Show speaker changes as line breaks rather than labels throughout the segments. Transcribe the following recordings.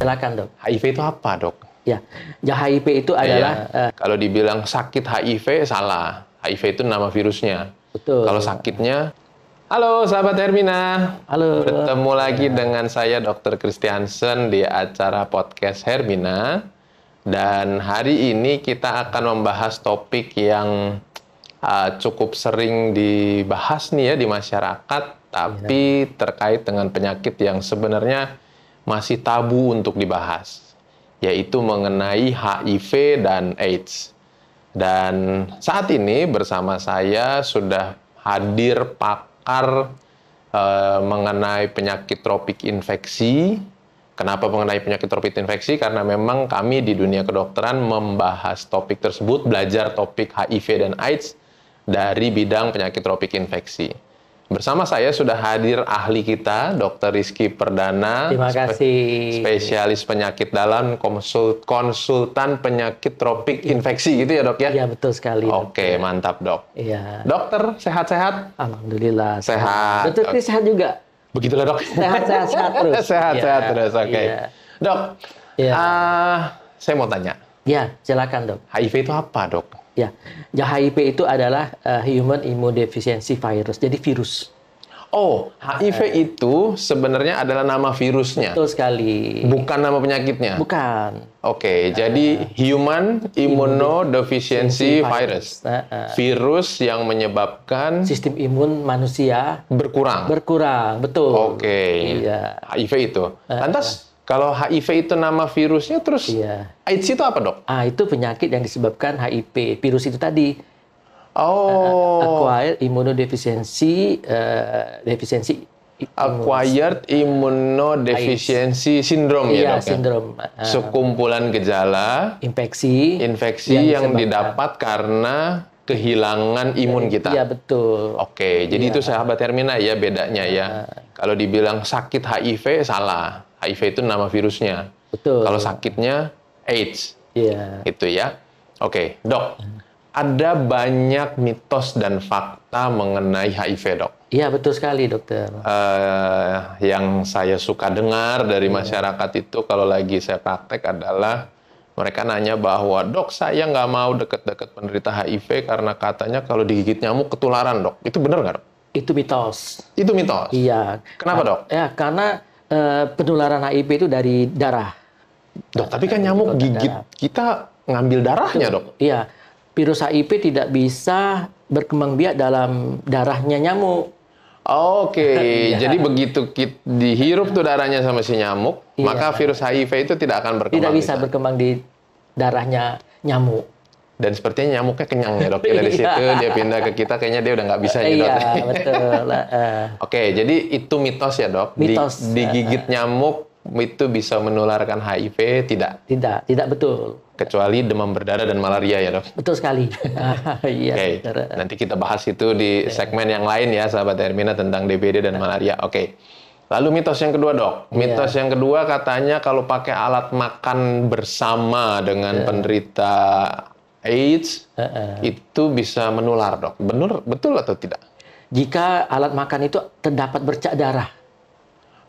silakan dok.
HIV itu apa, dok?
Ya, HIV itu adalah
Kalau dibilang sakit HIV, salah. HIV itu nama virusnya.
betul.
Kalau sakitnya, halo sahabat Hermina.
Halo.
Bertemu lagi dengan saya Dr. Christiansen di acara podcast Hermina. Dan hari ini kita akan membahas topik yang cukup sering dibahas nih ya di masyarakat, tapi terkait dengan penyakit yang sebenarnya masih tabu untuk dibahas, yaitu mengenai HIV dan AIDS. Dan saat ini bersama saya sudah hadir pakar mengenai penyakit tropik infeksi. Kenapa mengenai penyakit tropik infeksi? Karena memang kami di dunia kedokteran membahas topik tersebut, belajar topik HIV dan AIDS dari bidang penyakit tropik infeksi. Bersama saya sudah hadir ahli kita, Dr. Rizky Perdana.
Terima kasih.
Spesialis penyakit dalam, konsultan penyakit tropik infeksi, gitu ya dok ya?
Iya, betul sekali.
Oke, mantap dok.
Iya.
Dokter, sehat-sehat?
Alhamdulillah.
Sehat.
Dokter Chris sehat juga.
Begitulah dok.
Sehat terus.
Sehat terus, oke.
Iya.
Dok,
Iya.
saya mau tanya.
Ya, silakan dok.
HIV itu apa dok?
Ya, HIV itu adalah Human Immunodeficiency Virus. Jadi virus.
Oh, HIV itu sebenarnya adalah nama virusnya,
Betul sekali.
bukan nama penyakitnya.
Bukan.
Oke, jadi Human Immunodeficiency Virus. Virus yang menyebabkan
Sistem imun manusia
berkurang.
betul.
Oke,
Iya.
HIV itu. Lantas, kalau HIV itu nama virusnya, terus
Iya.
AIDS itu apa, dok?
Itu penyakit yang disebabkan HIV. Virus itu tadi.
Oh,
Acquired Immunodeficiency
Acquired Immunodeficiency Syndrome ya,
Iya,
dok?
sindrom.
Sekumpulan gejala
Infeksi
yang didapat karena kehilangan imun kita.
Iya, betul.
Oke, jadi itu sahabat Hermina ya bedanya ya. Kalau dibilang sakit HIV, salah. HIV itu nama virusnya.
Betul.
Kalau sakitnya AIDS.
Iya.
Itu ya. Oke, dok. Ada banyak mitos dan fakta mengenai HIV, dok.
Iya, betul sekali, dokter.
Yang saya suka dengar dari masyarakat itu kalau lagi saya praktek adalah mereka nanya bahwa, dok, saya nggak mau deket-deket penderita HIV karena katanya kalau digigit nyamuk ketularan, dok. Itu benar nggak, dok?
Itu mitos.
Itu mitos?
Iya.
Kenapa, dok?
Ya, karena penularan HIV itu dari darah.
Dok, tapi kan nyamuk gigit kita ngambil darahnya, dok.
Iya. Virus HIV tidak bisa berkembang biak dalam darahnya nyamuk.
Oke, jadi begitu dihirup tuh darahnya sama si nyamuk, maka virus HIV itu tidak akan berkembang.
Tidak bisa berkembang di darahnya nyamuk.
Dan sepertinya nyamuknya kenyang ya dok. Dari situ dia pindah ke kita, kayaknya dia udah nggak bisa ya dok.
Iya, betul.
Oke, jadi itu mitos ya dok.
Mitos.
Digigit nyamuk itu bisa menularkan HIV, tidak?
Tidak betul.
Kecuali demam berdarah dan malaria ya dok.
Betul sekali. Iya.
Oke, nanti kita bahas itu di segmen yang lain ya, sahabat Hermina, tentang DBD dan malaria. Oke. Lalu mitos yang kedua, dok. Mitos yang kedua katanya kalau pakai alat makan bersama dengan penderita AIDS, itu bisa menular, dok. Betul atau tidak?
Jika alat makan itu terdapat bercak darah.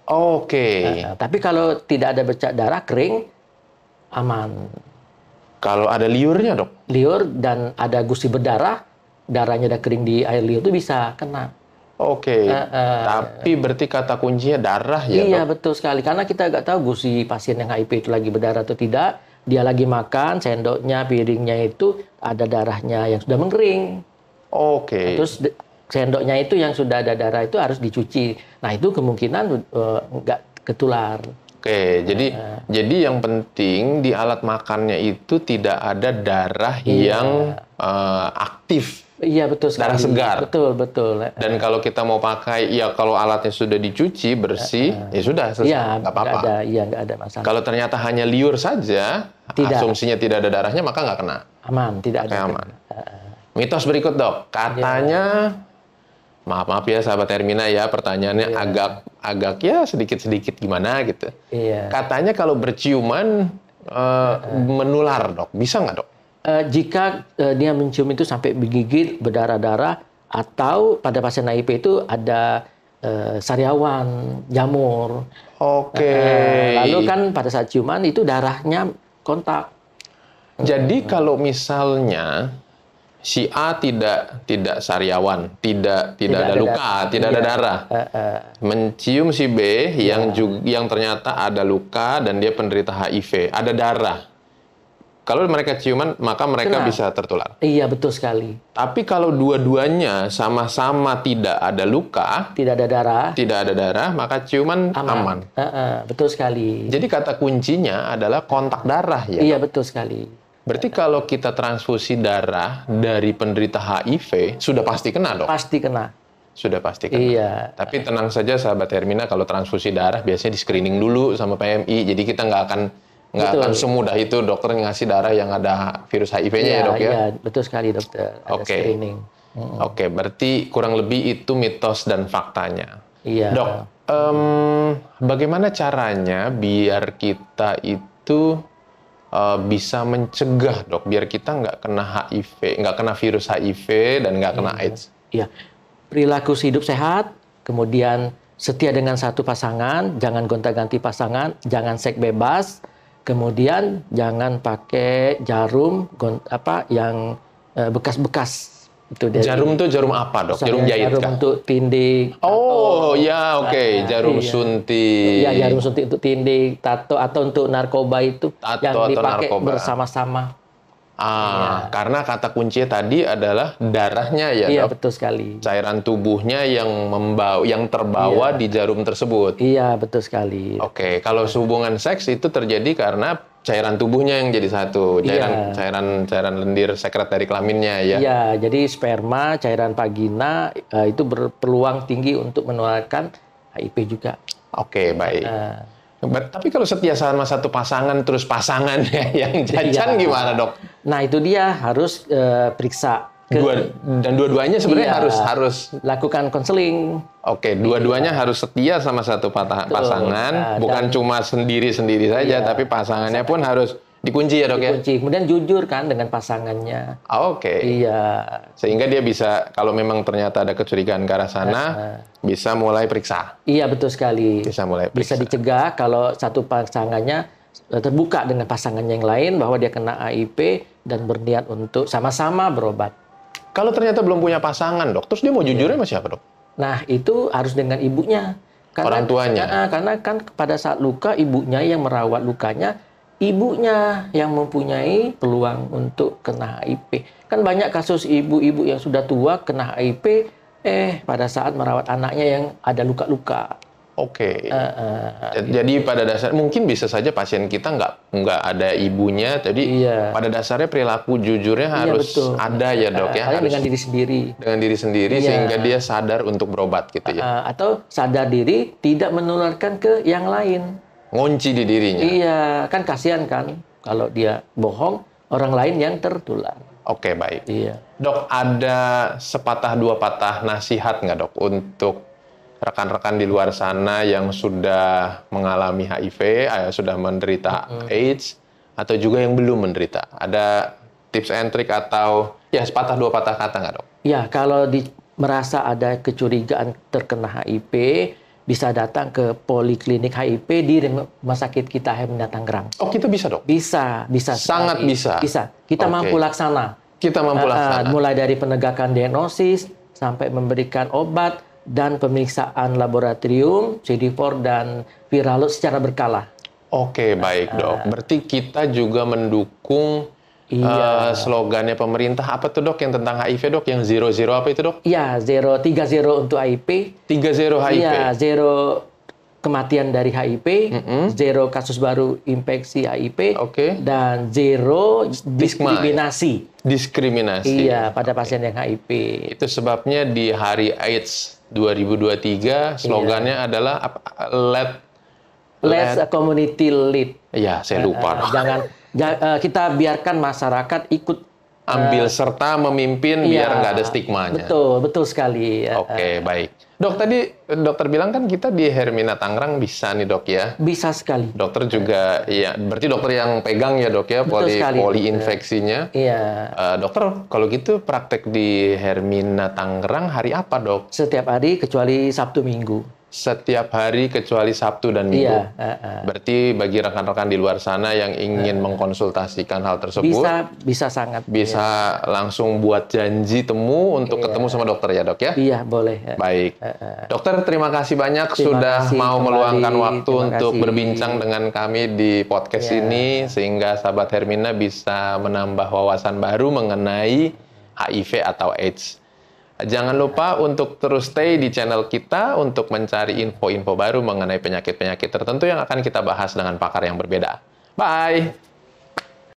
Oke.
Tapi kalau tidak ada bercak darah, kering, aman.
Kalau ada liurnya, dok?
Liur dan ada gusi berdarah, darahnya udah kering di air liur itu bisa kena.
Oke. Tapi berarti kata kuncinya darah ya,
Iya,
dok?
betul sekali. Karena kita nggak tahu gusi pasien yang HIV itu lagi berdarah atau tidak. Dia lagi makan, sendoknya, piringnya itu ada darahnya yang sudah mengering.
Oke.
Terus sendoknya itu yang sudah ada darah itu harus dicuci. Nah, itu kemungkinan nggak ketular.
Oke, jadi yang penting di alat makannya itu tidak ada darah yang aktif.
Iya, betul sekali.
Darah segar.
Betul.
Dan kalau kita mau pakai, ya kalau alatnya sudah dicuci, bersih, ya sudah, selesai.
Iya,
nggak apa-apa.
Nggak ada masalah.
Kalau ternyata hanya liur saja, asumsinya tidak ada darahnya, maka nggak kena.
Aman, tidak ada.
Aman. Mitos berikut, dok. Katanya, maaf ya sahabat Hermina ya, pertanyaannya agak ya sedikit-sedikit gimana gitu.
Iya.
Katanya kalau berciuman menular, dok. Bisa nggak, dok?
Jika dia mencium itu sampai menggigit, berdarah-darah, atau pada pasien HIV itu ada sariawan, jamur.
Oke.
Lalu kan pada saat ciuman itu darahnya kontak.
Jadi kalau misalnya si A tidak sariawan, tidak ada luka, tidak ada darah, mencium si B yang ternyata ada luka dan dia penderita HIV, ada darah. Kalau mereka ciuman, maka mereka bisa tertular.
Iya, betul sekali.
Tapi kalau dua-duanya sama-sama tidak ada luka,
tidak ada darah,
maka ciuman aman.
Betul sekali.
Jadi kata kuncinya adalah kontak darah ya.
Iya, betul sekali.
Berarti kalau kita transfusi darah dari penderita HIV, sudah pasti kena dong?
Pasti kena.
Sudah pasti kena.
Iya.
Tapi tenang saja sahabat Hermina, kalau transfusi darah biasanya di screening dulu sama PMI, jadi kita nggak akan semudah itu dokter ngasih darah yang ada virus HIV-nya ya dok ya?
Iya, betul sekali dokter. Ada screening.
Oke, berarti kurang lebih itu mitos dan faktanya.
Iya.
Dok, bagaimana caranya biar kita itu bisa mencegah dok, biar kita nggak kena HIV, nggak kena virus HIV dan nggak kena AIDS?
Iya, perilaku hidup sehat, kemudian setia dengan satu pasangan, jangan gonta-ganti pasangan, jangan seks bebas. Kemudian jangan pakai jarum yang bekas-bekas itu.
Jarum tuh jarum apa dok? Jarum jahit
jarum
kan?
untuk tindik.
Oh ya oke. Jarum suntik.
Ya jarum suntik untuk tindik, tato atau untuk narkoba itu yang dipakai bersama-sama.
Karena kata kuncinya tadi adalah darahnya ya dok?
Iya betul sekali.
Cairan tubuhnya yang terbawa di jarum tersebut.
Iya betul sekali.
Oke, kalau hubungan seks itu terjadi karena cairan tubuhnya yang jadi satu, cairan lendir sekret dari kelaminnya ya.
Iya, jadi sperma, cairan vagina itu berpeluang tinggi untuk menularkan HIV juga.
Oke, baik. Tapi kalau setia sama satu pasangan, terus pasangannya yang jajan gimana dok?
Nah itu dia harus periksa.
Dan dua-duanya sebenarnya harus
lakukan konseling.
Oke, dua-duanya harus setia sama satu pasangan, bukan cuma sendiri-sendiri saja, tapi pasangannya pun harus dikunci ya dok ya?
Dikunci, kemudian jujur kan dengan pasangannya.
Oke.
Iya.
Sehingga dia bisa, kalau memang ternyata ada kecurigaan ke arah sana, bisa mulai periksa.
Iya betul sekali.
Bisa mulai periksa.
Bisa dicegah kalau satu pasangannya terbuka dengan pasangannya yang lain bahwa dia kena HIV dan berniat untuk sama-sama berobat.
Kalau ternyata belum punya pasangan dok, terus dia mau jujurnya sama siapa dok?
Nah itu harus dengan ibunya.
Orang tuanya?
Karena kan pada saat luka ibunya yang merawat lukanya, ibunya yang mempunyai peluang untuk kena HIV. Kan banyak kasus ibu-ibu yang sudah tua kena HIV, pada saat merawat anaknya yang ada luka-luka.
Oke. Jadi pada dasar mungkin bisa saja pasien kita nggak ada ibunya, jadi pada dasarnya perilaku jujurnya harus ada ya dok ya. Harus
dengan diri sendiri.
Dengan diri sendiri sehingga dia sadar untuk berobat gitu ya.
Atau sadar diri tidak menularkan ke yang lain.
Ngunci di dirinya.
Iya, kan kasihan kan kalau dia bohong, orang lain yang tertular.
Oke, baik.
Iya.
Dok, ada sepatah dua patah nasihat nggak dok untuk rekan-rekan di luar sana yang sudah mengalami HIV, sudah menderita AIDS, atau juga yang belum menderita? Ada tips and trick atau ya sepatah dua patah kata nggak dok?
Ya, kalau merasa ada kecurigaan terkena HIV, bisa datang ke poliklinik HIV di Rumah Sakit Kita Hermina Tangerang.
Oh, kita bisa dok?
Bisa.
Sangat bisa?
Bisa. Kita mampu laksana.
Kita mampu laksana?
Mulai dari penegakan diagnosis, sampai memberikan obat, dan pemeriksaan laboratorium, CD4 dan viral load secara berkala.
Oke, baik dok. Berarti kita juga mendukung slogannya pemerintah. Apa tuh dok yang tentang HIV dok? Yang 0 apa itu dok?
Iya, 30 untuk HIV.
30 HIV?
Iya, 0 kematian dari HIV, 0 kasus baru infeksi HIV, dan 0 diskriminasi.
Diskriminasi.
Iya, pada pasien yang HIV.
Itu sebabnya di Hari AIDS 2023 slogannya adalah
Let's community lead.
Ya, saya lupa.
Kita biarkan masyarakat ikut
ambil serta memimpin biar nggak ada stigmanya.
Betul sekali.
Oke, baik. Dok, tadi dokter bilang kan kita di Hermina Tangerang bisa nih dok ya.
Bisa sekali.
Dokter juga, ya berarti dokter yang pegang ya dok ya,
Betul sekali,
infeksinya.
Iya.
Dokter, kalau gitu praktek di Hermina Tangerang hari apa dok?
Setiap hari kecuali Sabtu Minggu.
Setiap hari kecuali Sabtu dan Minggu.
Iya.
Berarti bagi rekan-rekan di luar sana yang ingin mengkonsultasikan hal tersebut,
Bisa sangat.
bisa langsung buat janji temu untuk ketemu sama dokter ya dok ya?
Iya, boleh.
Baik. Dokter, terima kasih banyak
Terima
sudah
kasih
mau
kembali.
meluangkan waktu
Terima
untuk
kasih.
berbincang dengan kami di podcast
Ya.
ini, sehingga sahabat Hermina bisa menambah wawasan baru mengenai HIV atau AIDS. Jangan lupa untuk terus stay di channel kita untuk mencari info-info baru mengenai penyakit-penyakit tertentu yang akan kita bahas dengan pakar yang berbeda. Bye!